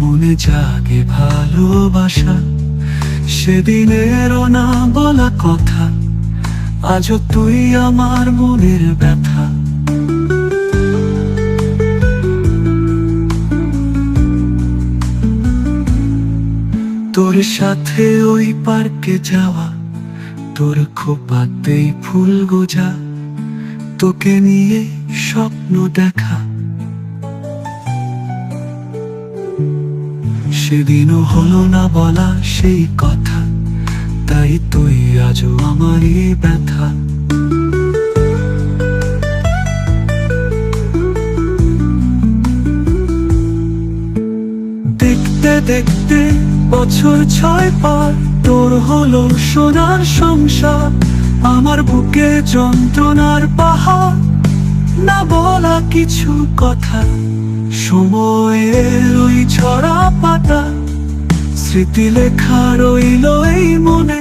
মনে জাগে ভালোবাসা, সেদিনেরও না বলা কথা, আজও তুই আমার মনের ব্যথা। তোর সাথে ওই পার্কে যাওয়া, তোর খোপাতেই ফুল গোজা, তোকে নিয়ে স্বপ্ন দেখা, সেদিনও হলো না বলা সেই কথা, তাই তুই আজও আমারই ব্যথা। দেখতে দেখতে বছর 6 পার, তোর হলো সোনার সংসার, আমার বুকে যন্ত্রণার পাহাড়, না বলা কিছু কথা। সময়ের ওই ছড়া পাতা, স্মৃতি লেখা রইল এই মনে,